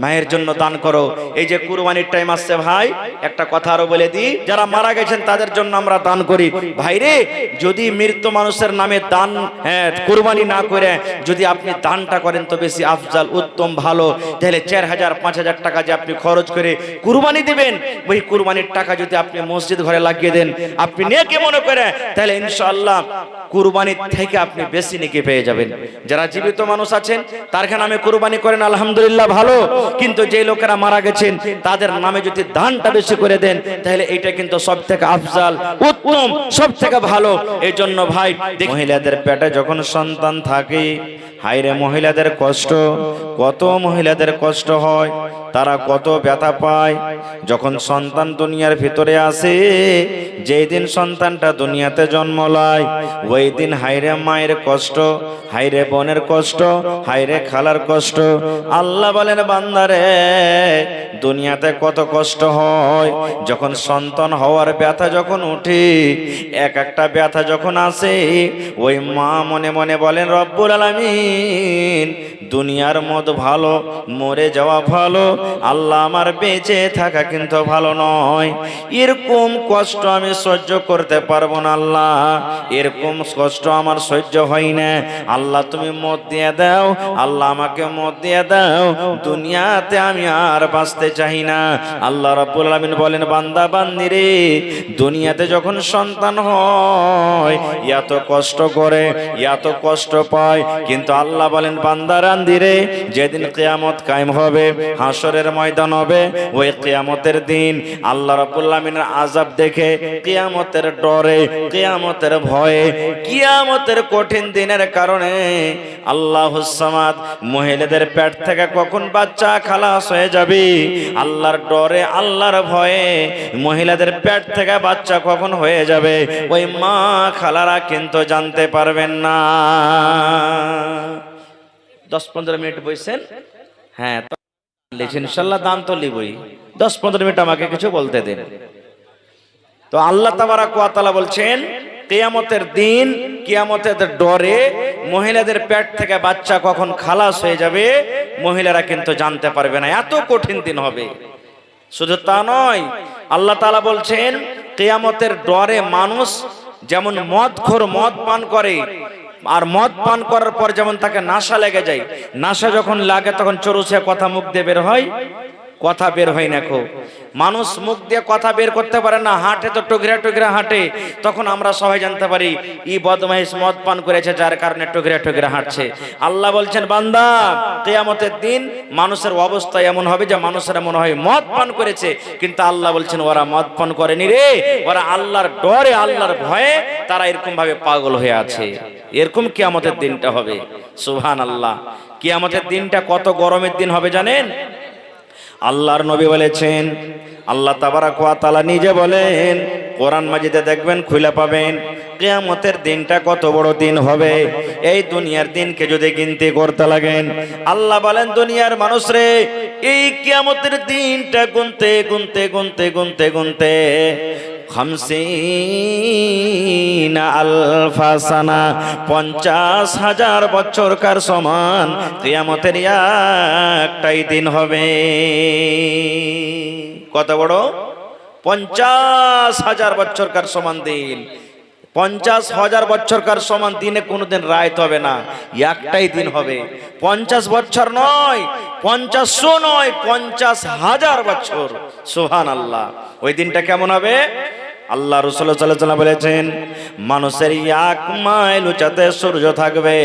মায়ের জন্য দান করো। এই যে কুরবানির টাইম আসছে ভাই, একটা কথা আরো বলে দিই, যারা মারা গেছেন তাদের জন্য আমরা দান করি। ভাইরে, যদি মৃত মানুষের নামে দান কুরবানি না করে যদি আপনি দানটা করেন তো বেশি আফজাল, উত্তম, ভালো। তাহলে 4000 5000 টাকা যে আপনি খরচ করে কুরবানি দিবেন, ওই কুরবানির টাকা যদি আপনি মসজিদ ঘরে লাগিয়ে দেন, আপনি নেকি মনে করে, তাহলে ইনশাআল্লাহ কুরবানির থেকে আপনি বেশি নেকি পেয়ে যাবেন। যারা জীবিত মানুষ আছেন তার নামে কুরবানি করেন, আলহামদুলিল্লাহ, ভালো। কিন্তু যে লোকেরা মারা গেছেন তাদের নামে যদি দানটা বেশি করে দেন, তাহলে এটা কিন্তু সব থেকে আফজাল, উত্তম, সব থেকে ভালো। এই জন্য ভাই, মহিলাদের পেটে যখন সন্তান থাকে, হায়রে মহিলাদের কষ্ট, কত মহিলাদের কষ্ট হয়, তারা কত ব্যথা পায় যখন সন্তান দুনিয়ার ভিতরে আসে। যেই দিন সন্তানটা দুনিয়াতে জন্ম লয়, ওই দিন হায়রে মায়ের কষ্ট, হায়রে বোনের কষ্ট, হায়রে খালার কষ্ট। আল্লাহ বলেন, বান্দারে, দুনিয়াতে কত কষ্ট হয় যখন সন্তান হওয়ার ব্যথা যখন উঠে, এক একটা ব্যথা যখন আসে, ওই মা মনে মনে বলেন, রব্বুল আলামিন, দুনিয়ার মত ভালো, মরে যাওয়া ভালো, আল্লাহ আমার বেঁচে থাকা কিন্তু ভালো নয়। এরকম কষ্ট আমি সহ্য করতে পারবো না আল্লাহ, এরকম কষ্ট আমার সহ্য হয় না। আল্লাহ তুমি মত দিয়ে দাও, আল্লাহ আমাকে মত দিয়ে দাও, দুনিয়াতে আমি আর বাঁচতে চাই না। আল্লাহ রাব্বুল আলামিন বলেন, বান্দা বান্দি রে, দুনিয়াতে যখন সন্তান হয় এত কষ্ট করে, এত কষ্ট পায়, কিন্তু আল্লাহ বলেন, বান্দা বান্দি রে, যেদিন কিয়ামত কায়েম হবে, হাসরের ময়দান হবে, ওই কিয়ামতের দিন আল্লাহ রাব্বুল আলামিনের আযাব দেখে, কিয়ামতের ডরে, কিয়ামতের ভয়ে, কিয়ামতের কঠিন দিনের কারণে আল্লাহুস সামাদ, মহিলাদের পেট থেকে কখন বাচ্চা খালাস হয়ে যাবে, আল্লাহর ডরে, আল্লাহর ভয়ে মহিলাদের পেট থেকে বাচ্চা কখন হয়ে যাবে, ওই মা খালারা কিন্তু জানতে পারবেন না। 10-15 মিনিট বসেন, হ্যাঁ ইনশাআল্লাহ দান তো লিবই, 10-15 মিনিট আমাকে কিছু বলতে দেন। তো আল্লাহ তাবারাক ওয়া তাআলা বলছেন, কিয়ামতের দিন, কিয়ামতের ডরে মহিলাদের পেট থেকে বাচ্চা কখন খালাস হয়ে যাবে, মহিলারা কিন্তু জানতে পারবে না, এত কঠিন দিন হবে। শুধু তা নয়, আল্লাহ তাআলা বলছেন, কিয়ামতের ডরে মানুষ যেমন মদখোর, মদ পান করে, আর মদ পান করার পর যেমন তাকে নাশা লেগে যায়, নাশা যখন লাগে তখন চরুষে কথা মুখ দিয়ে বের হয়, কথা বের হয় না। খুব মানুষ মুখ দিয়ে কথা বের করতে পারে না, হাঁটে তো টুকরা টুকরা হাঁটে, তখন আমরা সবাই জানতে পারি ই বদমাইশ মদ পান করেছে, যার কারণে টুকরা টুকরা হাঁটছে। আল্লাহ বলছেন, বান্দা, কিয়ামতের দিন মানুষের অবস্থা এমন হবে যে মানুষেরা মনে হয় মদ পান করেছে, কিন্তু আল্লাহ বলছেন ওরা মদ পান করেনি রে, ওরা আল্লাহর ডরে, আল্লাহর ভয়ে তারা এরকম ভাবে পাগল হয়ে আছে। এরকম কিয়ামতের দিনটা হবে। সুবহানাল্লাহ। কিয়ামতের দিনটা কত গরমের দিন হবে জানেন? আল্লাহর নবী বলেছেন, আল্লাহ তাবারাক ওয়া তাআলা নিজে বলেন, কোরআন মাজিদে দেখবেন, খুলে পাবেন, কিয়ামতের দিনটা কত বড় দিন হবে। এই দুনিয়ার দিনকে যদি গিনতি করতে লাগেন, আল্লাহ বলেন, দুনিয়ার মানুষ রে, এই কিয়ামতের দিনটা গুনতে গুনতে গুনতে গুনতে গুনতে 50 আলফা সানা, 50,000 বছরকার সমান কিয়ামতের একটাই দিন হবে। কত বড়? 50,000 বছরকার সমান দিন। 50,000 বছরকার সমান দিনে কোনোদিন রাত হবে না, একটাই দিন হবে। 50 বছর নয়, 500 নয়, 50,000 বছর। সুবহানাল্লাহ। ওই দিনটা কেমন হবে? আল্লাহ রাসূল সাল্লাল্লাহু আলাইহি ওয়াসাল্লাম বলেছেন, মানুষের 1 মাইল উচ্চতাতে সূর্য থাকবে।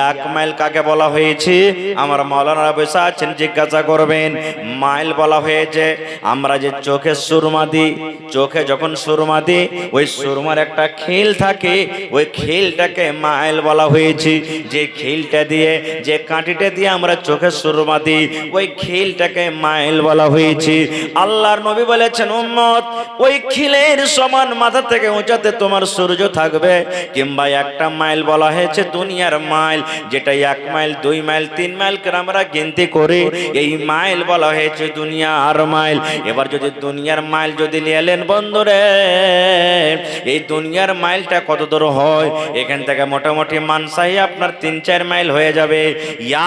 1 মাইল কাকে বলা হয়েছে? আমার মাওলানারা বসে আছেন, জিজ্ঞাসা করবেন। মাইল বলা হয়েছে আমরা যে চোখে সুরমা দিই, চোখে যখন সুরমা দিই, ওই সুরমার একটা খিল থাকে, ওই খিলটাকে মাইল বলা হয়েছে। যে খিলটা দিয়ে, যে কাঁটিটা দিয়ে আমরা চোখে সুরমা দিই, ওই খিলটাকে মাইল বলা হয়েছে। আল্লাহর নবী বলেছেন, উম্মত, ওই খিলের সমান মাথা থেকে উঁচাতে তোমার সূর্য থাকবে। কিংবা একটা মাইল বলা হয়েছে দুনিয়ার মাইল, যেটা 1 মাইল 2 মাইল 3 মাইল করে আমরা গিনতি করি, এই মাইল বলা হয়েছে দুনিয়ার মাইল। এবার যদি দুনিয়ার মাইল যদি নিয়েলেন বন্ধুরে, এই দুনিয়ার মাইলটা কত দূর হয়? এখান থেকে মোটামুটি মানসাই আপনার 3-4 মাইল হয়ে যাবে।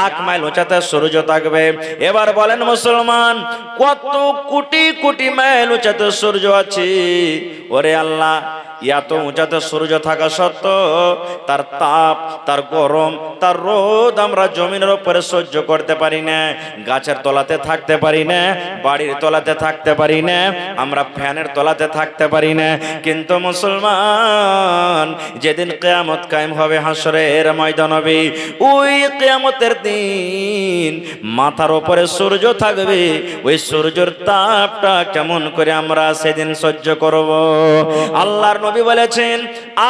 1 মাইল উঁচাতে সূর্য থাকবে। এবার বলেন মুসলমান, কত কোটি কোটি মাইল উঁচাতে সূর্য আছে। ওরে আল্লাহ, এত উঁচাতে সূর্য থাকা সত্ত্বেও তার তাপ, তার গরম, তার রোদ আমরা জমিনের উপরে সহ্য করতে পারি না, গাছের তলাতে থাকতে পারি না, বাড়ির তলাতে থাকতে পারি না, আমরা ফ্যানের তলাতে থাকতে পারি না। কিন্তু মুসলমান, যেদিন কিয়ামত কায়েম হবে হাসরের ময়দানে, ওই কিয়ামতের দিন মাথার উপরে সূর্য থাকবে। ওই সূর্যের তাপটা কেমন করে আমরা সেদিন সহ্য করব? আল্লাহর নবী বলেছেন,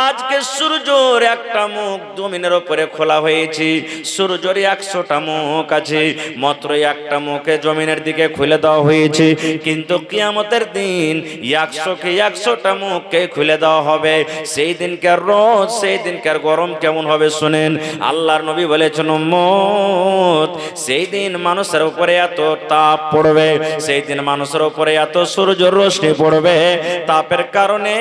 আজকে সূর্যের একটা মুখ জমিনের উপরে খোলা হয়েছে। সূর্যের 100টা মুখ আছে, মাত্র একটা মুখে জমিনের দিকে খুলে দেওয়া হয়েছে। কিন্তু কিয়ামতের দিন 100কে 100টা মুখকে খুলে দেওয়া হবে। সেই দিনকার রোদ, সেই দিনকার গরম কেমন হবে শুনেন। আল্লাহর নবী বলেছেন, উম্মত, সেই দিন মানুষের উপরে এত তাপ পড়বে, সেই দিন মানুষের উপরে এত সূর্যের রশ্মি পড়বে, তাপের কারণে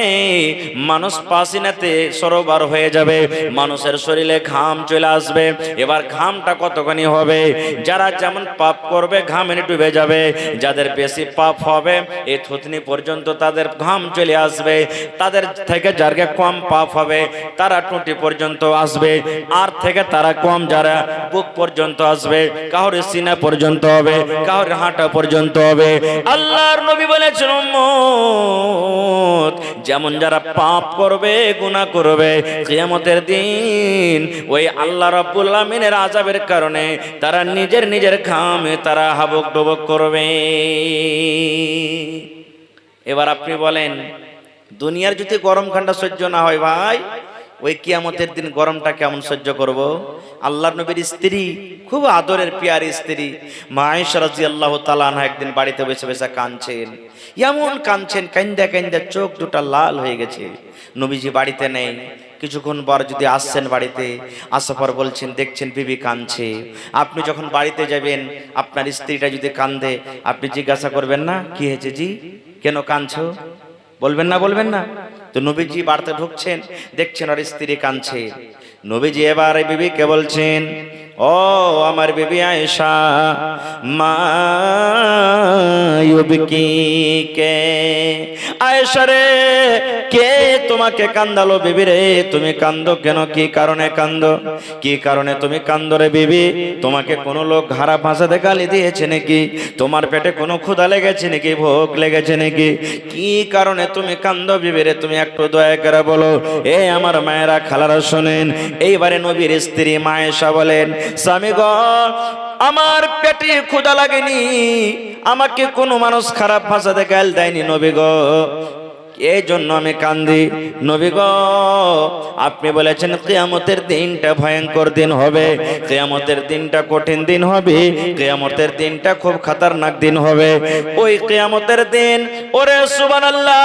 মানুষ পাসিনাতে সরোবর হয়ে যাবে, মানুষের শরীরে ঘাম চলে আসবে। এবার ঘামটা কতখানি হবে? যারা যেমন পাপ করবে ঘামে ডুবে যাবে, যাদের বেশি পাপ হবে এই থুতনি পর্যন্ত তাদের ঘাম চলে আসবে, তাদের থেকে যারা কম পাপ হবে তারা টুটি পর্যন্ত আসবে, আর থেকে তারা কম যারা বুক পর্যন্ত আসবে, কাউরে সিনা পর্যন্ত হবে, কাউরে হাঁটা পর্যন্ত হবে। আল্লাহর নবী বলেছেন, উম্মত, যেমন যারা পাপ করবে, গুনাহ করবে, কিয়ামতের দিন ওই আল্লাহ রাব্বুল আমিনের আযাবের কারণে তারা নিজের নিজের ঘামে তারা হাবুক ডুবুক করবে। এবার আপনি বলেন, দুনিয়ার যদি গরম ঠান্ডা সহ্য না হয় ভাই, ওই কিয়ামতের দিন গরমটা কেমন সহ্য করব? আল্লাহর নবীর স্ত্রী, খুব আদরের পিয়ারি স্ত্রী মা আয়েশা রাদিয়াল্লাহু তাআলা আনহা একদিন বাড়িতে বসে বসে কাঁদছেন। এমন কাঁদছেন, কান্দা কান্দা চোখ দুটা লাল হয়ে গেছে। নবীজি বাড়িতে নেই। কিছুক্ষণ পর যদি আসছেন বাড়িতে, আসার পর বলছেন, দেখছেন বিবি কাঁদছে। আপনি যখন বাড়িতে যাবেন, আপনার স্ত্রীটা যদি কাঁদে, আপনি জিজ্ঞাসা করবেন না, কি হয়েছে জি, কেন কাঁদছো? বলবেন না? বলবেন না? তো নবীজি বাড়িতে ঢুকছেন, দেখছেন আর স্ত্রী কাঁদছে। নবীজি এবার বিবিকে বলছেন, ও আমার বিবি আয়েশা, মা ইউবকিকে, আয়েশা রে, কে তোমাকে কান্দালো? বিবি রে, তুমি কান্দো কেন? কি কারণে কান্দো? কি কারণে তুমি কান্দো রে বিবি? তোমাকে কোনো লোক খারাপ ভাষাতে গালি দিয়েছে নাকি? তোমার পেটে কোনো ক্ষুধা লেগেছে নাকি? ভোগ লেগেছে নাকি? কি কারণে তুমি কান্দো বিবি রে? তুমি একটু দয়া করে বলো। এ আমার মায়েরা, খালারা শোনেন। এইবারে নবীর স্ত্রী মা আয়েশা বলেন, স্বামী গো, আমার পেটে ক্ষুধা লাগেনি, আমাকে কোনো মানুষ খারাপ ভাষাতে গাল দেয়নি নবী গো, এই জন্য আমি কান্দি। নবী গো, আপনি বলেছেন কিয়ামতের দিনটা ভয়ঙ্কর দিন হবে, কিয়ামতের দিনটা কঠিন দিন হবে, কিয়ামতের দিনটা খুব খতরনাক দিন হবে। ওই কিয়ামতের দিন, ওরে সুবহানাল্লাহ,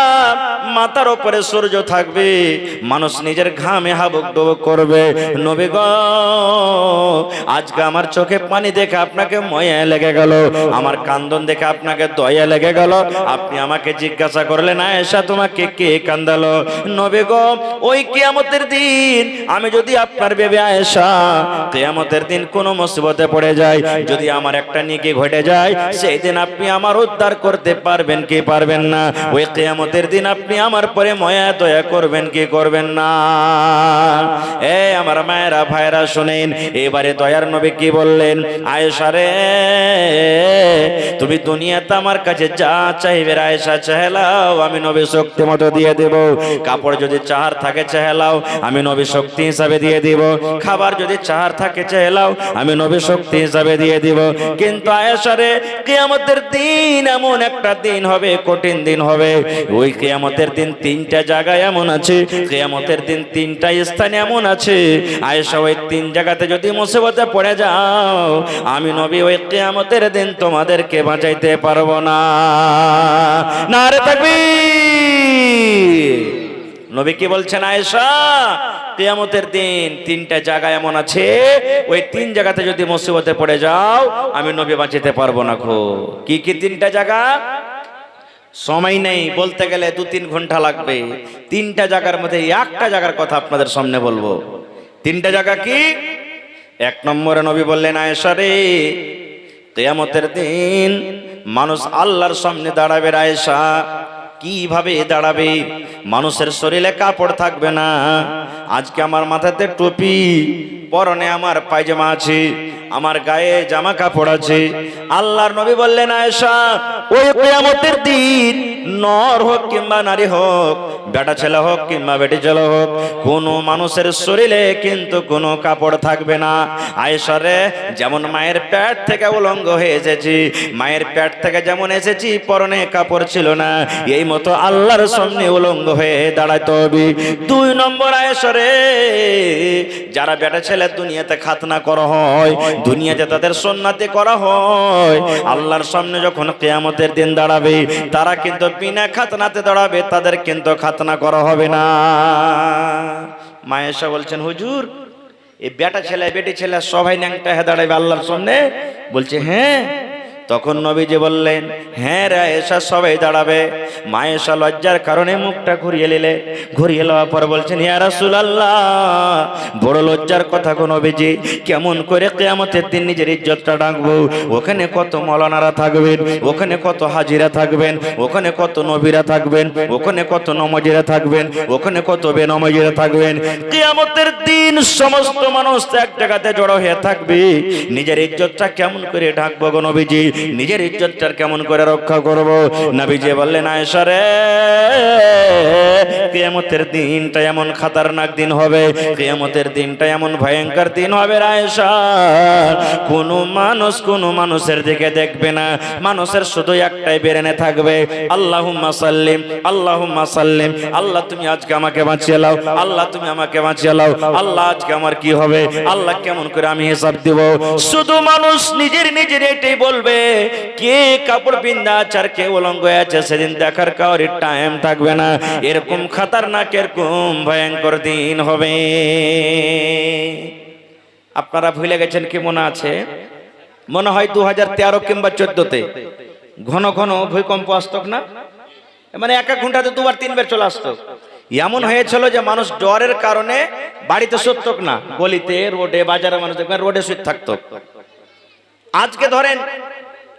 মাথার উপরে সূর্য থাকবে, মানুষ নিজের ঘামে হাবুক ডুবুক করবে। নবী গো, আজকে আমার চোখে পানি দেখে আপনাকে মায়া লেগে গেল, আমার কান্দন দেখে আপনাকে দয়া লেগে গেল। আপনি আমাকে জিজ্ঞাসা করলেন, আয়েশা তোমাকে কে কান্দালো? নবী গো, ওই কিয়ামতের দিন আমি যদি আপনার বেবি আয়েশা কিয়ামতের দিন কোনো মুসিবতে পড়ে যায়, যদি আমার একটা নেকি ঘটে যায়, সেই দিন আপনি আমার উদ্ধার করতে পারবেন কি পারবেন না? ওই কিয়ামতের দিন আপনি আমার পরে মায়া দয়া করবেন কি করবেন না? এ আমার মায়েরা, ভাইরা শুনেন। এবারে দয়ার নবী কি বললেন, আয়েশা রে, তুমি দুনিয়াতে আমার কাছে যা চাইবে আয়েশা চাইলাও, আমি নবী শক্তি মতো দিয়ে দেব। কাপড় যদি চাহার থাকে চাইলাও, আমি নবী শক্তি হিসাবে দিয়ে দিব। খাবার যদি চাহার থাকে চাইলাও, আমি নবী শক্তি হিসাবে দিয়ে দিব। কিন্তু আয়েশা রে, কিয়ামতের দিন এমন একটা দিন হবে, কঠিন দিন হবে। ওই কিয়ামতের দিন 3টা জায়গায় এমন আছে, কিয়ামতের দিন 3টা স্থানে এমন আছে, আয়েশা ওই 3 জায়গাতে যদি মুসিবতে পড়ে যাও, আমি নবী ওই কিয়ামতের দিন তোমাদেরকে বাঁচাইতে পারবো না। নারে তাকবীর। নবী কি বলছেন আয়েশা, কিয়ামতের দিন তিনটা জায়গা এমন আছে, ওই তিন জায়গাতে যদি মুসিবতে পড়ে যাও আমি নবী বাঁচাতে পারবো না। কি কি তিনটা জায়গা? সময় নেই, বলতে গেলে 2-3 ঘন্টা লাগবে। তিনটা জায়গার মধ্যে একটা জায়গার কথা আপনাদের সামনে বলবো। তিনটা জায়গা কি? 1 নম্বরে নবী বললেন, আয়েশা রে, কিয়ামতের দিন মানুষ আল্লাহর সামনে দাঁড়াবে। আয়েশা, কিভাবে দাঁড়াবে? মানুষের শরীরে কাপড় থাকবে না। আজকে আমার মাথাতে টুপি, পরনে আমার পায়জামা আছে, আমার গায়ে জামা কাপড় আছে। আল্লাহর নবী বললেন, আয়েশা, ওই কিয়ামতের দিন নর হোক কিংবা নারী হোক, বেটা ছেলে হোক কিংবা বেটি ছেলে হোক, কোনো মানুষের শরীরে কিন্তু কোনো কাপড় থাকবে না। আয়েশা রে, যেমন মায়ের পেট থেকে উলঙ্গ হয়ে এসেছি, মায়ের পেট থেকে যেমন এসেছি পরনে কাপড় ছিল না, এই মতো আল্লাহর সামনে উলঙ্গ হয়ে দাঁড়াইতে হবে। 2 নম্বর আয়েশা রে, যারা বেটা ছেলে দুনিয়াতে খাতনা করা হয়, দুনিয়াতে তাদের সুন্নাতে করা হয়, আল্লাহর সামনে যখন কিয়ামতের দিন দাঁড়াবে তারা কিন্তু বিনা খাতনাতে দাঁড়াবে, তাদের কিন্তু খাতনা করা হবে না। মা আয়েশা বলছেন, হুজুর, এই বেটা ছেলে বেটি ছেলে সবাই ন্যাংটা হয়ে দাঁড়াবে আল্লাহর সামনে? বলছে হ্যাঁ। তখন নবীজি বললেন, হ্যাঁ রে আয়েশা, সবাই দাঁড়াবে। মা আয়েশা লজ্জার কারণে মুখটা ঘুরিয়ে লওয়ার পর বলছেন, ইয়া রাসূলুল্লাহ, বড় লজ্জার কথা গো নবীজি, কেমন করে কিয়ামতের দিন নিজের ইজ্জতটা ডাকবো? ওখানে কত মাওলানারা থাকবেন, ওখানে কত হাজিরা থাকবেন, ওখানে কত নবীরা থাকবেন, ওখানে কত নমাজিরা থাকবেন, ওখানে কত বেনমাজিরা থাকবেন। কিয়ামতের দিন সমস্ত মানুষ এক জায়গাতে জড়ো হয়ে থাকবে, নিজের ইজ্জতটা কেমন করে ঢাকবো গো নবীজি? নিজের ইজ্জতটা কেমন করে রক্ষা করব? নবীজি বললেন, আয়েশা রে, কিয়ামতের দিনটা এমন খতরনাক দিন হবে, কিয়ামতের দিনটা এমন ভয়ঙ্কর দিন হবে আয়েশা, কোন মানুষের দিকে দেখবে না, মানুষের শুধু একটাই বেরেনে থাকবে, আল্লাহুম্মা সাল্লিম, আল্লাহুম্মা সাল্লিম। আল্লাহ তুমি আজকে আমাকে বাঁচিয়ে লাও, আল্লাহ তুমি আমাকে বাঁচিয়ে লাও, আল্লাহ আজকে আমার কি হবে, আল্লাহ কেমন করে আমি হিসাব দিব? শুধু মানুষ নিজের এটাই বলবে, কে কাপড় বিন্দা চার কে উলঙ্গ আছে, সেদিন দেখার কাউরি টাইম থাকবে না। এরকম খতরনাক, এরকম ভয়ঙ্কর দিন হবে। আপনারা ভুলে গেছেন কি? মনে আছে? মনে হয় 2013 কিংবা 14তে ঘন ঘন ভূমিকম্প আসতো না, মানে 1 ঘন্টাতে 2-3 বার চলে আসতো। এমন হয়েছিল যে মানুষ জ্বরের কারণে বাড়িতে শুতো না, গলিতে রোডে বাজারে মানুষ দেখবেন রোডে শুয়ে থাকতো। আজকে ধরেন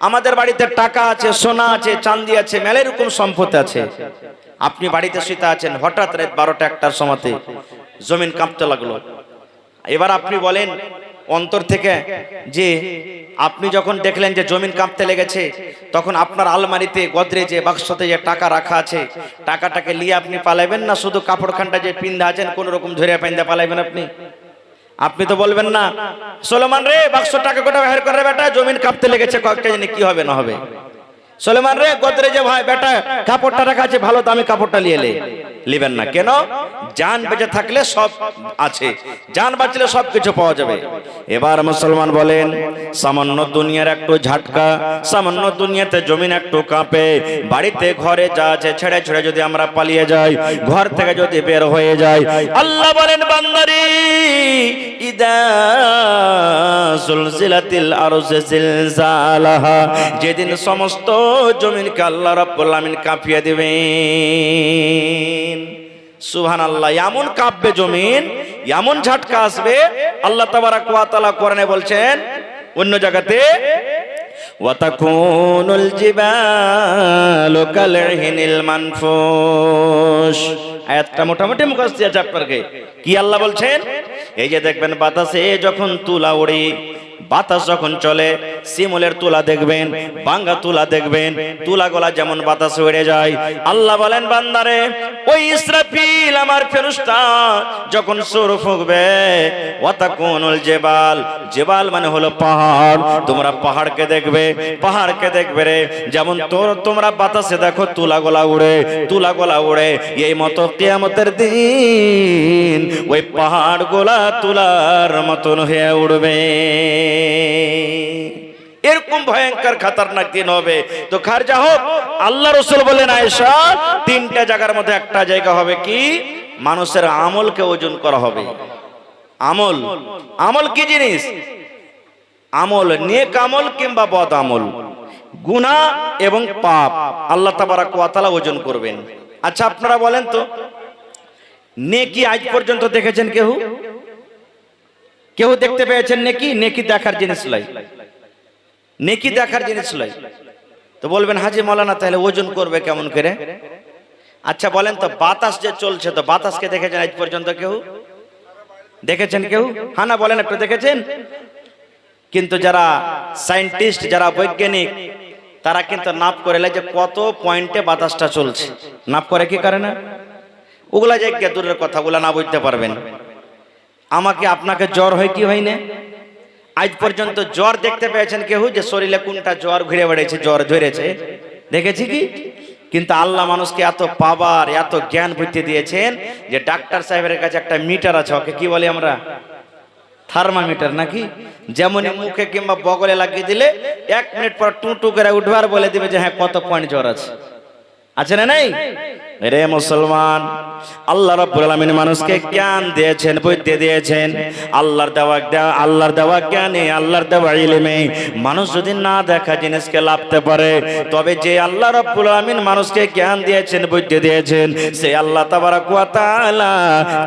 আমাদের বাড়িতে টাকা আছে, সোনা আছে, চাঁদি আছে, মেলা এরকম সম্পদ আছে, আপনি বাড়িতে শুতে আছেন, হঠাৎ রাত 12টা-1টার সময়তে জমিন কাঁপতে লাগলো। এবার আপনি বলেন অন্তর থেকে যে আপনি যখন দেখলেন যে জমিন কাঁপতে লেগেছে, তখন আপনার আলমারিতে, গোদরেজে, বাক্সতে যে টাকা রাখা আছে, টাকাটাকে নিয়ে আপনি পালাইবেন না শুধু কাপড়খানটা যে পিন্দা আছেন কোন রকম ধরে পিন্দা পালাইবেন? আপনি তো বলবেন না, সুলেমান রে, বাক্স টাকা কোটা বের করে বেটা, জমিন কাঁপতে লেগেছে, কয়েকটা জানি কি হবে না হবে। সুলেমান রে, গোদরেজে ভাই বেটা কাপড়টা রাখা আছে, ভালো দামি কাপড়টা নিয়ে নেবেন না। কেন? জান বেঁচে থাকলে সব আছে, জান বাঁচলে সব কিছু পাওয়া যাবে। এবার মুসলমান বলেন, সামান্য দুনিয়ার একটু ঝাটকা, সামান্য দুনিয়াতে জমিন একটু কাঁপে, বাড়িতে ঘরে যা আছে ছেড়ে ছেড়ে যদি আমরা পালিয়ে যাই, ঘর থেকে যদি বের হয়ে যাই, আল্লাহ বলেন, বান্দারে, ইদা সুলজিলাতিল আরজু জিলজালাহা, যেদিন সমস্ত জমিনকে আল্লাহ রাব্বুল আমিন কাঁপিয়ে দিবেন। সুবহানাল্লাহ, এমন কাঁপবে জমিন, এমন ঝটকা আসবে। আল্লাহ তাবারক ওয়া তাআলা কোরআনে বলছেন অন্য জায়গাতে, ওয়াতাকুনুল জিবালু কালহিনিল মানফুস। আয়াতটা মোটামুটি মুখস্থ আছে আপনাকে। কি আল্লাহ বলছেন? এই যে দেখবেন বাতাসে যখন তুলা ওড়ে, বাতাস যখন চলে, শিমুলের তুলা দেখবেন, ভাঙ্গা তুলা দেখবেন, তুলাগুলা যেমন বাতাসে উড়ে যায়। আল্লাহ বলেন, বান্দারে, ওই ইসরাফিল আমার ফেরেশতা যখন সুর ফুঁকবে, ওয়াতাকুনুল জিবাল, জিবাল মানে হলো পাহাড়, তোমরা পাহাড়কে দেখবে, পাহাড়কে দেখবে রে, যেমন তোমরা বাতাসে দেখো তুলাগুলা উড়ে, এই মতো কিয়ামতের দিন ওই পাহাড়গুলা তুলার মতন হয়ে উড়বে। এরকম ভয়ঙ্কর খতরনাক দিন হবে। তো খার যা হোক, আল্লাহ রাসূল বলেন আয়েশা, তিনটা জায়গার মধ্যে একটা জায়গা হবে কি, মানুষের আমলকে ওজন করা হবে। আমল, আমল কি জিনিস? আমল, নেক আমল কিংবা বদ আমল, গুনাহ এবং পাপ আল্লাহ তাবারক ওয়া তাআলা ওজন করবেন। আচ্ছা আপনারা বলেন তো, নেকি আজ পর্যন্ত দেখেছেন কেউ? কেউ দেখতে পেয়েছেন নেকি? নেকি দেখার জিনিস লয়, নেকি দেখার জিনিস লয়। তো বলবেন হাজি মাওলানা তাহলে ওজন করবে কেমন করে? আচ্ছা বলেন তো, বাতাস যে চলছে, তো বাতাসকে দেখেছেন আজ পর্যন্ত কেউ? দেখেছেন কেউ? হ্যাঁ না বলেন একটু, দেখেছেন? কিন্তু যারা সায়েন্টিস্ট, যারা বৈজ্ঞানিক, তারা কিন্তু নাপ করে যে কত পয়েন্টে বাতাসটা চলছে। নাপ করে কি করে না? ওগুলা জায়গা দূরের কথা, ওগুলা না বুঝতে পারবেন। আমাকে আপনাকে জ্বর হয় কি হয় না? আজ পর্যন্ত জ্বর দেখতে পেয়েছেন কেউ যে শরীরে কোনটা জ্বর ঘুরে বেড়েছে, জ্বর ধরেছে? দেখেছি কি? কিন্তু আল্লাহ মানুষকে এত পাওয়ার, এত জ্ঞান বুদ্ধি দিয়েছেন যে ডাক্তার সাহেবের কাছে একটা মিটার আছে, ওকে কি বলি আমরা? থার্মোমিটার নাকি? যেমন মুখে কিংবা বগলে লাগিয়ে দিলে 1 মিনিট পর টু টু করে উঠবার বলে দিবে যে হ্যাঁ কত পয়েন্ট জ্বর আছে। আছে না নাই? রে মুসলমান, আল্লাহ রাব্বুল আলামিন মানুষকে জ্ঞান দিয়েছেন, বুদ্ধি দিয়েছেন। আল্লাহর দেওয়া জ্ঞানে, আল্লাহর দেওয়া ইলমে মানুষ যদি না দেখা জিনিসকে লাভতে পারে, তবে যে আল্লাহ রাব্বুল আলামিন মানুষকে জ্ঞান দিয়েছেন, বুদ্ধি দিয়েছেন, সেই আল্লাহ তাবারক ওয়া তাআলা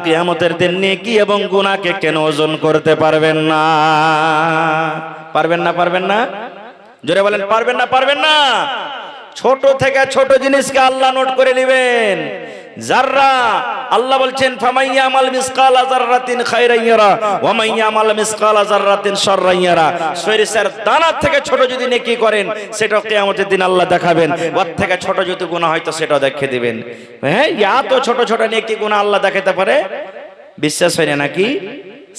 কিয়ামতের দিন নেকি এবং গুনাহকে কেন ওজন করতে পারবেন না? পারবেন না? পারবেন না? জোরে বলেন, পারবেন না? পারবেন না? ছোট থেকে ছোট জিনিসকে আল্লাহ নোট করে নেবেন। জাররা, আল্লাহ বলছেন ফামাইয়ামাল মিসকালা যাররাতিন খায়রান ইয়ারা ওয়া মাইয়ামাল মিসকালা যাররাতিন শাররান ইয়ারা। সরিষার দানা থেকে ছোট যদি নেকি করেন, সেটা কিয়ামতের দিন আল্লাহ দেখাবেন। ওর থেকে ছোট যদি গুনাহ হয় তো সেটাও দেখিয়ে দিবেন। হ্যাঁ, এত ছোট ছোট নেকি গুনাহ আল্লাহ দেখাতে পারে? বিশ্বাস হয় না নাকি?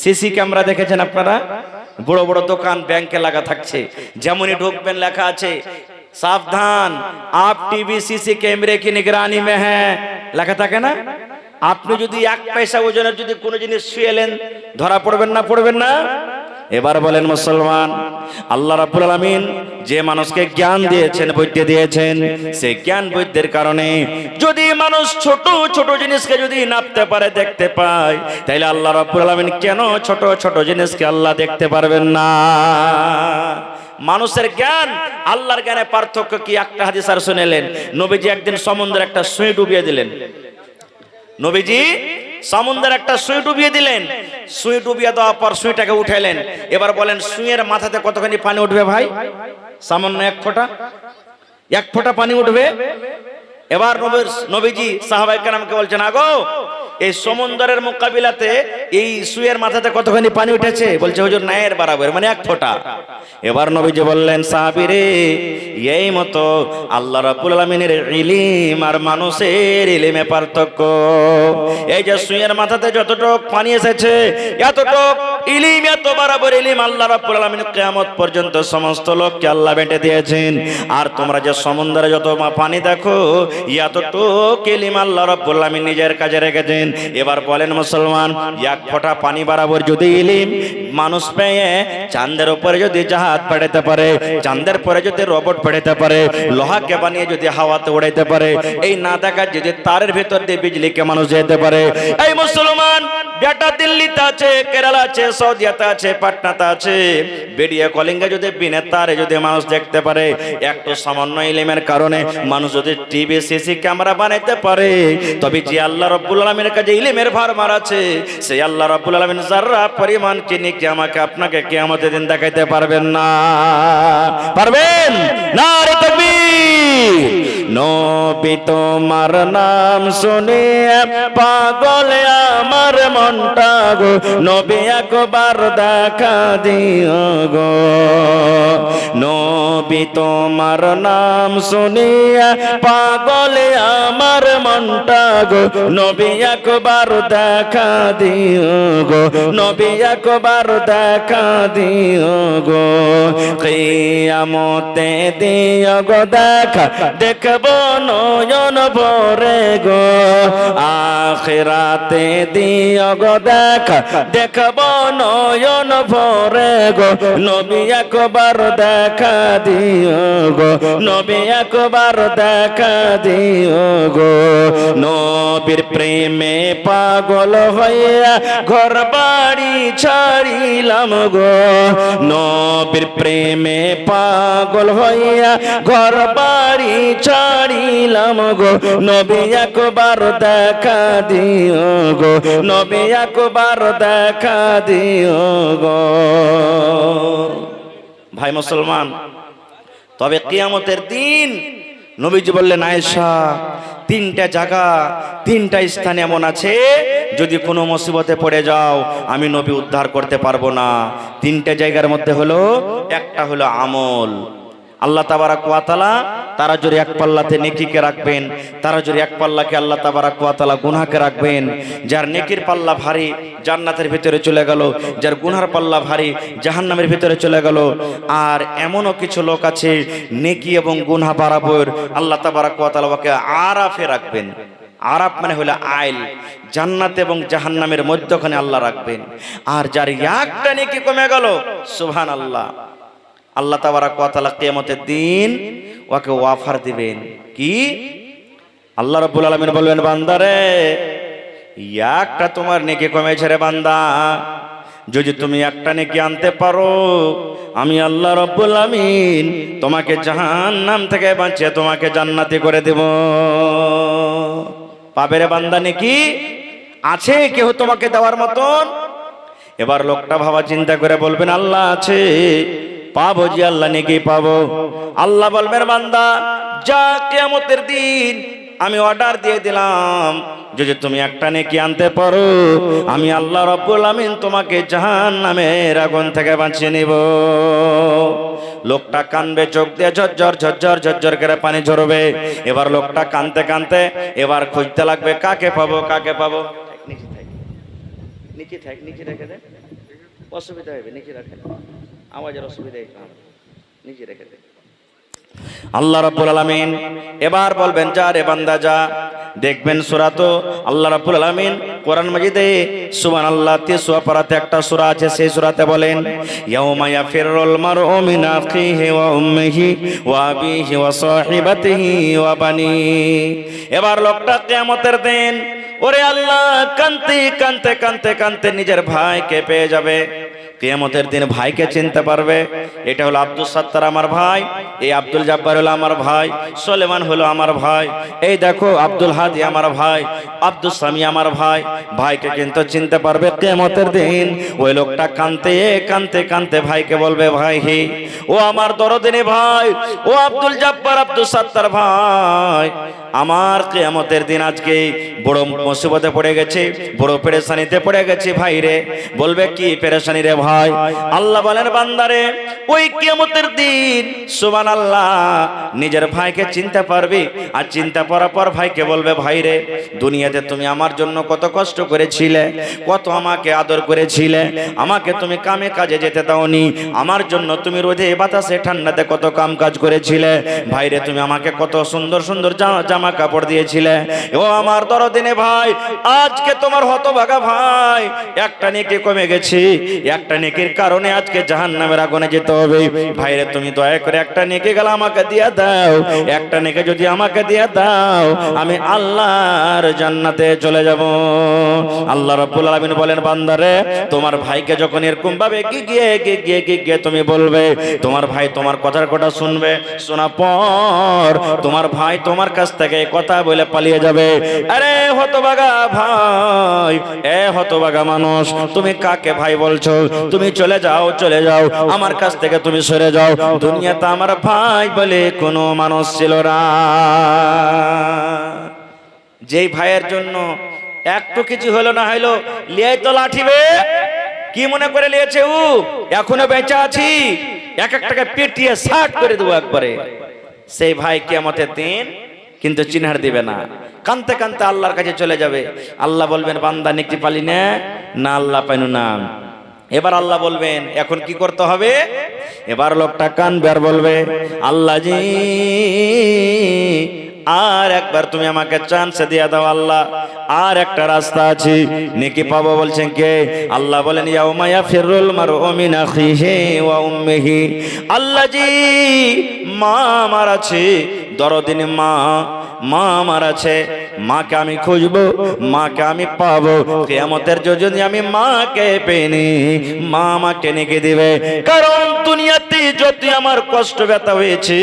সিসি ক্যামেরা দেখেছেন আপনারা? বড় বড় দোকান, ব্যাংকে লাগা থাকছে, যেমনই ঢুকবেন লেখা আছে সাবধান आप टीवी सीसी कैमरे की निगरानी में हैं, লেখা থাকে না? আপনি যদি 1 পয়সা ওজনের যদি কোনো জিনিস ছুঁয়েলেন, ধরা পড়বেন না? পড়বেন না? এবার বলেন মুসলমান, আল্লাহ রাব্বুল আলামিন যে মানুষকে জ্ঞান দিয়েছেন, বুদ্ধি দিয়েছেন, সেই জ্ঞান বুদ্ধির কারণে যদি মানুষ ছোট ছোট জিনিসকে যদি নাপতে পারে, দেখতে পায়, তাহলে আল্লাহ রাব্বুল আলামিন কেন ছোট ছোট জিনিসকে আল্লাহ দেখতে পারবেন না? মানুষের জ্ঞান আল্লাহর জ্ঞানে পার্থক্য কি? একটা হাদিস আর শুনেলেন, নবীজি একদিন সমুদ্রে একটা সুই ডুবিয়ে দিলেন। নবীজি সমুদ্রে একটা সুই ডুবিয়ে দিলেন। সুই ডুবিয়ে দেওয়ার পর সুইটাকে উঠাইলেন। এবার বলেন সুইয়ের মাথাতে কতখানি পানি উঠবে ভাই? সামান্য 1 ফোঁটা, 1 ফোঁটা পানি উঠবে। এবার নবীজি সাহাবায়ে কেরামকে বলছেন, আগো এই সমুদ্রের মোকাবিলাতে এই সুয়ের মাথাতে কতখানি পানি উঠেছে? বলছে হুজুর নায়ের বরাবর, মানে 1 ফোঁটা। এবার নবীজি বললেন, সাহাবীরে, এই মতো আল্লাহ রাব্বুল আলামিনের ইলম আর মানুষের ইলমে পার্থক্য। এই যে সুয়ের মাথাতে যতটুক পানি এসেছে, এতটুক ইলম, এত বরাবর ইলম আল্লাহ রাব্বুল আলামিন কিয়ামত পর্যন্ত সমস্ত লোককে আল্লাহ বেঁটে দিয়েছেন। আর তোমরা যে সমুদ্রে যত পানি দেখো, এতটুক ইলম আল্লাহ রাব্বুল আলামিন নিজের কাছে রেখেছেন। এবার বলেন মুসলমান, 1 ফোঁটা পানি বরাবর যদি ইলম মানুষ পেয়ে চাঁদের উপরে যদি জাহাজ পাঠাতে পারে, চাঁদের পরে যদি রোবট পাঠাতে পারে, লোহাকে বানিয়ে যদি হাওয়াতে উড়াইতে পারে, এই না দেখা যদি তারের ভিতর দিয়ে বিজলিকে মানুষ যেতে পারে, এই মুসলমান বেটা দিল্লিতে আছে, কেরালা আছে, সৌদিয়াতে আছে, পাটনাতে আছে, ভিডিও কলিংয়ে যদি বিনা তারে যদি মানুষ দেখতে পারে, একটু সামান্য ইলমের কারণে মানুষ যদি টিভি সিসি ক্যামেরা বানাইতে পারে, তবে যে আল্লাহ রাব্বুল আলামিনের কাছে ইলমের ভারমার আছে, সেই আল্লাহ রাব্বুল আলামিন যারা পরিমাণ কিনে কি আমাকে আপনাকে কিয়ামতের দিন দেখাইতে পারবেন না? পারবেন? নারে তাকবীর! নবী তোমার নাম শুনে পাগল আমার মনটা গো, নবী একবার দেখা দিও গো। নবী তোমার নাম শুনে পাগল আমার মনটা গো, নবী একবার দেখা দিও গো, নবী একবার দেখা দিও গো। কিয়ামতে দিও গো দেখা, দেখব দেখবো নয়ন ভরে গো, আখিরাতে দিও গো দেখা, দেখবো নয়ন ভরে গো, নবী একবার দেখা দিও গো, নবী একবার দেখা দিও গো। নবীর প্রেমে পাগল হইয়া ঘর বাড়ি ছাড়িলাম গো, নবীর প্রেমে পাগল হইয়া ঘর বাড়ি ছাড়িলাম গো, নবী একবার দেখা দিও গো, নবী একবার দেখা দিও গো। ভাই মুসলমান, তবে কিয়ামতের দিন নবীজি বললেন, আয়েশা তিনটা জায়গা, তিনটা স্থান এমন আছে যদি কোনো মুসিবতে পড়ে যাও আমি নবী উদ্ধার করতে পারবো না। তিনটা জায়গার মধ্যে হলো, একটা হলো আমল। আল্লাহ তাবারাক ওয়া তাআলা তারা যদি এক পাল্লাতে নেকিকে রাখবেন, তারা যদি এক পাল্লাকে আল্লাহ তাবারাক ওয়া তাআলা গুনাহকে রাখবেন। যার নেকির পাল্লা ভারী জান্নাতের ভিতরে চলে গেল, যার গুনার পাল্লা ভারী জাহান্নামের ভিতরে চলে গেল। আর এমনও কিছু লোক আছে নেকি এবং গুনাহ বরাবর আল্লাহ তাবারাক ওয়া তাআলা ওকে আরাফে রাখবেন। আরাফ মানে হলো আইল, জান্নাত এবং জাহান্নামের মধ্যখানে আল্লাহ রাখবেন। আর যার একটা নেকি কমে গেল, সুবহানাল্লাহ, আল্লাহ তাবারাক ওয়া তাআলা কিয়ামতের দিন ওকে অফার দিবেন কি? আল্লাহ রাব্বুল আলামিন বলবেন, বান্দারে একটা তোমার নেকি কমেছে রে বান্দা, যদি তুমি একটা নেকি আনতে পারো আমি আল্লাহ রাব্বুল আলামিন তোমাকে জাহান্নাম থেকে বাঁচিয়ে তোমাকে জান্নাতি করে দেব। পাবে রে বান্দা নেকি? আছে কেউ তোমাকে দেওয়ার মতন? এবার লোকটা ভাবা চিন্তা করে বলবেন, আল্লাহ আছে, পাবো জি আল্লাহ নেকি পাবো। আল্লাহ বলবেন, বান্দা যা, কিয়ামতের দিন আমি অর্ডার দিয়ে দিলাম, যদি তুমি একটা নেকি আনতে পারো আমি আল্লাহ রাব্বুল আমিন তোমাকে জাহান্নামের আগুন থেকে বাঁচিয়ে নিব। লোকটা কানবে, চোখ দিয়ে ঝরঝর ঝরঝর ঝরঝর করে পানি ঝরবে। এবার লোকটা কানতে কানতে এবার খুঁজতে লাগবে, কাকে পাবো কাকে পাবো। নিচে থাক, নিচে থাক, নিচে রেখে দে, অসুবিধা হবে, নিচে রাখে, আওয়াজের অসুবিধা, নিচে রেখে দে। আল্লাহ রাব্বুল আলামিন এবার বলবেন, যা রে বান্দা যা। দেখবেন সূরা, তো আল্লাহ রাব্বুল আলামিন কোরআন মাজিদে সুবহানাল্লাহ ৩০ পারাতে একটা সূরা আছে, সেই সূরাতে বলেন, ইয়াউমা ইয়াফিরুল মারউ মিন আখিহি ওয়া উম্মিহি ওয়া আবিহি ওয়া সাহিবাতিহি ওয়া বানি। এবার লোকটা কিয়ামতের দিন ওরে আল্লাহ কানতে কানতে কানতে কানতে নিজের ভাইকে পেয়ে যাবে। কিয়ামতের দিন ভাইকে চিনতে পারবে, এটা হলো আব্দুল সাত্তার আমার ভাই, এই আব্দুল জব্বার হলো আমার ভাই, সুলেমান হলো আমার ভাই, এই দেখো আব্দুল হাদি আমার ভাই, আব্দুল সামি আমার ভাই। ভাইকে কিন্তু চিনতে পারবে কিয়ামতের দিন। ওই লোকটা কানতে কানতে কানতে ভাইকে বলবে, ভাই হে, ও আমার দরদিনী ভাই, ও আব্দুল জব্বার আব্দুল সাত্তার ভাই, আমার কিয়ামতের দিন আজকে বড় মুসিবতে পড়ে গেছে, বড় পেরেশানিতে পড়ে গেছে ভাই রে। বলবে, কি পেরেশানি রে ভাই? আল্লাহ বলেন, বান্দারে ওই কিয়ামতের দিন সুবহানাল্লাহ নিজের ভাইকে চিনতে পারবি। আর চিন্তা করার পর ভাইকে বলবে, ভাই রে দুনিয়াতে তুমি আমার জন্য কত কষ্ট করেছিলে, কত আমাকে আদর করেছিলে, আমাকে তুমি কামে কাজে যেতে দাওনি, আমার জন্য তুমি রোদে বাতাসে ঠান্ডাতে কত কাম কাজ করেছিলে, ভাই রে তুমি আমাকে কত সুন্দর সুন্দর জামা কাপড় দিয়েছিলে। ও আমার দরদিনে ভাই, আজকে তোমার হতভাগা ভাই একটা নেকি কমে গেছে, একটা নেকির কারণে আজকে জাহান্নামের আগুনে যেতে হবে। ভাইরে তুমি দয়া করে একটা নেকি গেল আমাকে দিয়ে দাও, একটা নেকি যদি আমাকে দিয়ে দাও আমি আল্লাহর জান্নাতে চলে যাব। আল্লাহ রাব্বুল আলামিন বলেন, বান্দারে তোমার ভাইকে যখন এরকম ভাবে গিয়ে তুমি বলবে, তোমার ভাই তোমার কথার কথা শুনবে, শোনা পর তোমার ভাই তোমার কাছ থেকে কথা বলে পালিয়ে যাবে। আরে হতভাগা ভাই, এ হতভাগা মানুষ, তুমি কাকে ভাই বলছো? তুমি চলে যাও, চলে যাও, আমার কাছ থেকে তুমি সরে যাও। দুনিয়াতে আমার ভাই বলে কোনো মানুষ ছিল না। যেই ভাইয়ের জন্য একটু কিছু হলো না হইলো লিয়ে তো লাঠিবে, কি মনে করে লিয়েছে ও এখনো বেঁচে আছি, এক একটাকে পেটিয়ে সাট করে দেবো একবারে। সেই ভাই কিয়ামতের দিন কিন্তু চিনহার দিবে না, কানতে কানতে আল্লাহর কাছে চলে যাবে। আল্লাহ বলবেন, বান্দা নেকি পালি না, না আল্লাহ পাইনু না। এবার আল্লাহ বলবেন, এখন কি করতে হবে? এবার লোকটা কানবে আর বলবে, আল্লাহ জি আর একবার তুমি আমাকে চান্স দিয়ে দাও আল্লাহ, আর একটা রাস্তা আছে, নেকি পাবো। বলছেন কে? আল্লাহ বলেন ইয়াউমা ইয়াফিরুল মারউ মিন আখিহি ওয়া উম্মিহি। আল্লাহ জি মা আমার আছে, দরদিনী মা আমার আছে, মাকে আমি খুঁজবো, মাকে আমি পাবো। কিয়ামতের যদি আমি মাকে পেনি, মা আমাকে নেকে দিবে। কারণ দুনিয়াতে যদি আমার কষ্ট ব্যথা হয়েছে,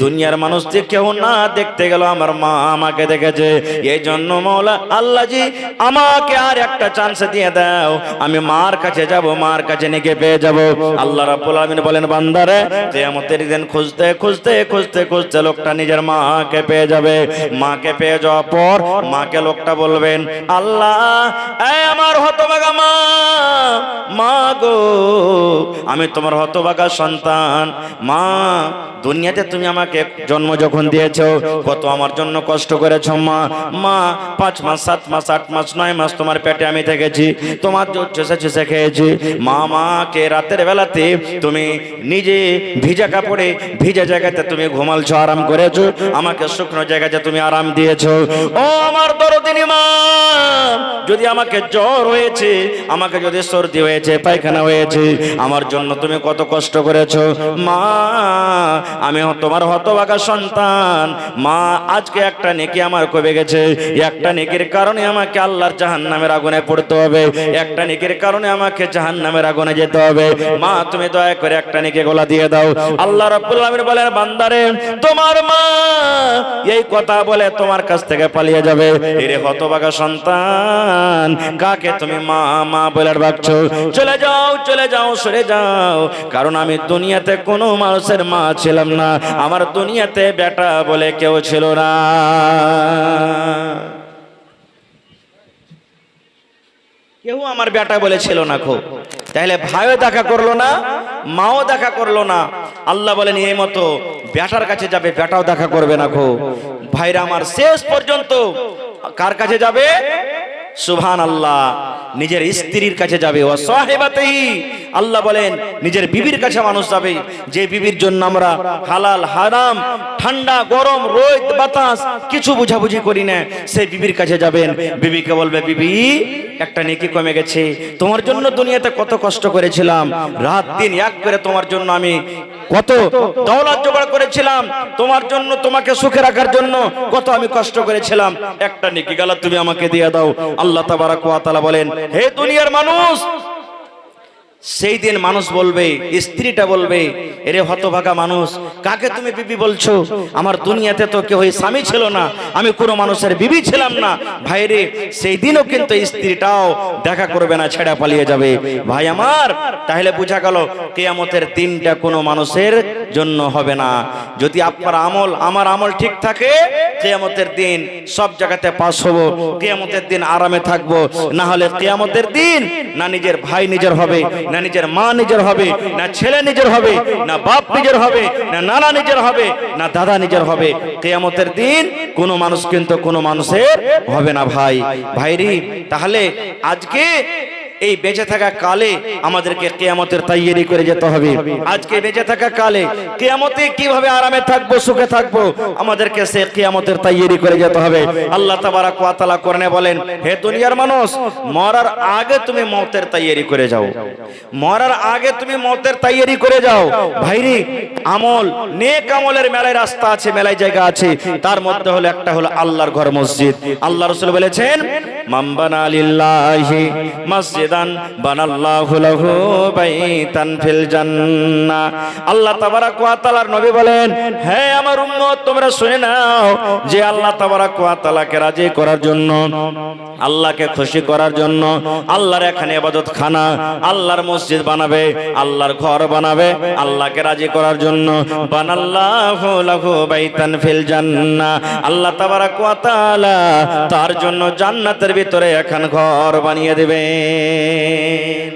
দুনিয়ার মানুষ যে কেউ না দেখতে গেল, আমার মা আমাকে দেখেছে। এই জন্য মাওলা আল্লাহ জি আমাকে আর একটা চান্স দিয়ে দাও, আমি মার কাছে যাব, মার কাছে নেকে পেয়ে যাব। আল্লাহ রাব্বুল আলামিন বলেন বান্দারে, কিয়ামতের দিন খুঁজতে খুঁজতে খুঁজতে খুঁজতে লোকটা নিজের মাকে পেয়ে যাবে। মাকে পেয়ে যাওয়ার পর মাকে লোকটা বলবেন, আল্লাহ এই আমার হতভাগা মা গো, আমি তোমার হতভাগা সন্তান। মা, দুনিয়াতে তুমি আমাকে জন্ম যখন দিয়েছো, কত আমার জন্য কষ্ট করেছো মা। 5 মাস 7 মাস 8 মাস 9 মাস তোমার পেটে আমি থেকেছি, তোমার চুষে চুষে খেয়েছি। মাকে রাতের বেলাতে তুমি নিজে ভিজা কাপড়ে ভিজা জায়গাতে তুমি ঘুমালছো, আরাম করেছো, আমাকে শুকনো জায়গাতে তুমি আরাম দিয়েছো। ও আমার দরদিনী মা, যদি আমাকে জ্বর হয়েছে, আমাকে যদি সর্দি হয়েছে, পায়খানা হয়েছে, আমার জন্য তুমি কত কষ্ট করেছো মা। আমি তোমার হতভাগা সন্তান মা। আজকে একটা নেকি আমার কমে গেছে, একটা নেকির কারণে আমাকে আল্লাহর জাহান্নামের আগুনে পড়তে হবে, একটা নেকির কারণে আমাকে জাহান্নামের আগুনে যেতে হবে। মা তুমি দয়া করে একটা নেকি গোলা দিয়ে দাও। আল্লাহ রাব্বুল আলামিন বলেন বান্দারে, তোমার মা এই কথা বলে তোমার কাছ থেকে পালিয়ে যাবে। এরে হতভাগা সন্তান, কাকে তুমি মা মা বলে ডাকছো? চলে যাও, চলে যাও, সরে যাও। কারণ আমি দুনিয়াতে কোনো মানুষের মা ছিলাম না, আমার দুনিয়াতে বেটা বলে কেউ ছিল না। কেউ আমার বেটা বলে ছিল না খো। তাহলে ভাইও দেখা করলো না, মাও দেখা করলো না। আল্লাহ বলেন এই মতো বেটার কাছে যাবে, বেটাও দেখা করবে না খো। ভাইরা আমার শেষ পর্যন্ত কার কাছে যাবে? সুবহানাল্লাহ, নিজের স্ত্রীর কাছে যাবে। ও সাহেবাতেই, আল্লাহ বলেন নিজের বিবির কাছে মানুষ যাবে, যে বিবির জন্য আমরা হালাল হারাম, ঠান্ডা গরম, রোদ বাতাস কিছু বুঝাবুঝি করি না, সেই বিবির কাছে যাবেন। বিবিকে বলবে, বিবি একটা নেকি কমে গেছে, তোমার জন্য দুনিয়াতে কত কষ্ট করেছিলাম, রাত দিন এক করে তোমার জন্য আমি কত দৌলত জোগাড় করেছিলাম, তোমার জন্য, তোমাকে সুখে রাখার জন্য কত আমি কষ্ট করেছিলাম, একটা নেকি গেল তুমি আমাকে দিয়ে দাও। আল্লাহ তাবারাক ওয়া তাআলা বলেন, হে দুনিয়ার মানুষ, সেই দিন মানুষ বলবে, স্ত্রীটা বলবে, এরে হতভাগা মানুষ, কাকে তুমি বিবি বলছো? আমার দুনিয়াতে তো কেউ স্বামী ছিল না, আমি কোনো মানুষের বিবি ছিলাম না। ভাইরে, সেই দিনও কিন্তু স্ত্রীটাও দেখা করবে না, ছেড়ে পালিয়ে যাবে। ভাই আমার, তাহলে বোঝা গেল কিয়ামতের দিনটা কোনো মানুষের জন্য হবে না। যদি আপনার আমল আমার আমল ঠিক থাকে, কিয়ামতের দিন সব জায়গাতে পাস হব, কিয়ামতের দিন আরামে থাকবো। না হলে কিয়ামতের দিন না নিজের ভাই নিজের হবে, না নিজের মা নিজের হবে, না ছেলে নিজের হবে, না বাপ নিজের হবে, না নানা নিজের হবে, না দাদা নিজের হবে। কিয়ামতের দিন কোনো মানুষ কিন্তু কোনো মানুষের হবে না। ভাই ভাইরি, তাহলে আজকে এই বেঁচে থাকা কালে আমাদেরকে কিয়ামতের তৈরি করে যেতে হবে। আজকে বেঁচে থাকা কালে কিয়ামতে কিভাবে আরামে থাকবো, সুখে থাকবো, আমাদেরকে সে কিয়ামতের তৈরি করে যেতে হবে। আল্লাহ তাবারাক ওয়া তাআলা কোরআনে বলেন, হে দুনিয়ার মানুষ, মরার আগে তুমি মওতের তৈরি করে যাও, মরার আগে তুমি মওতের তৈরি করে যাও। ভাইরি, আমল, নেক আমলের মেলায় রাস্তা আছে, মেলায় জায়গা আছে, তার মধ্যে হলো একটা হলো আল্লাহর ঘর মসজিদ। আল্লাহ রাসূল বলেছেন, মান বানা লিল্লাহি মসজিদান বানাল্লাহু লাহু বাইতান ফিল জান্নাহ। আল্লাহ তাবারাক ওয়া তাআলার নবী বলেন, হে আমার উম্মত, তোমরা শুনে নাও যে আল্লাহ তাবারাক ওয়া তাআলাকে রাজি করার জন্য, আল্লাহকে খুশি করার জন্য আল্লাহর এখানে ইবাদত খানা, আল্লাহর মসজিদ বানাবে, আল্লাহর ঘর বানাবে, আল্লাহকে রাজি করার জন্য। বানাল্লাহু লাহু বাইতান ফিল জান্নাহ, আল্লাহ তাবারাক ওয়া তাআলা তার জন্য জান্নাতের ভিতরে এখন ঘর বানিয়ে দেবেন।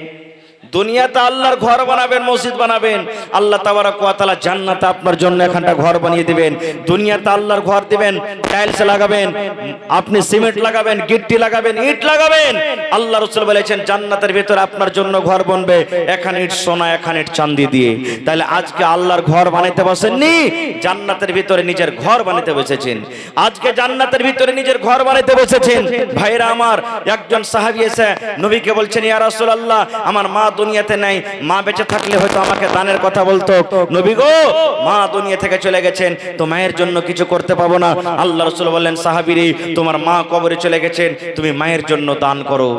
দুনিয়াতে আল্লাহর ঘর বানাবেন, মসজিদ বানাবেন, আল্লাহ তাবারক ওয়া তাআলা জান্নাতে আপনার জন্য এখানটা ঘর বানিয়ে দিবেন। দুনিয়াতে আল্লাহর ঘর দিবেন, টাইলস লাগাবেন, আপনি সিমেন্ট লাগাবেন, গিট্টি লাগাবেন, ইট লাগাবেন। আল্লাহ রাসূল বলেছেন জান্নাতের ভিতরে আপনার জন্য ঘর বনবে, এখানে ইট সোনা, এখানে ইট চাঁদি দিয়ে। তাহলে আজকে আল্লাহর ঘর বানাইতে বসেননি, জান্নাতের ভিতরে নিজের ঘর বানাইতে বসেছেন। আজকে জান্নাতের ভিতরে নিজের ঘর বানাইতে বসেছেন। ভাইরা আমার, একজন সাহাবী এসে নবীকে বলছেন, ইয়া রাসূলুল্লাহ, আমার মা দুনিয়াতে নাই, মা বেঁচে থাকলে হয়তো আমাকে দানের কথা বলতো। নবী গো, মা দুনিয়া থেকে চলে গেছেন, তো মায়ের জন্য কিছু করতে পাবো না। আল্লাহ রাসূল বললেন, সাহাবীরে, তোমার মা কবরে চলে গেছেন, তুমি মায়ের জন্য দান করো।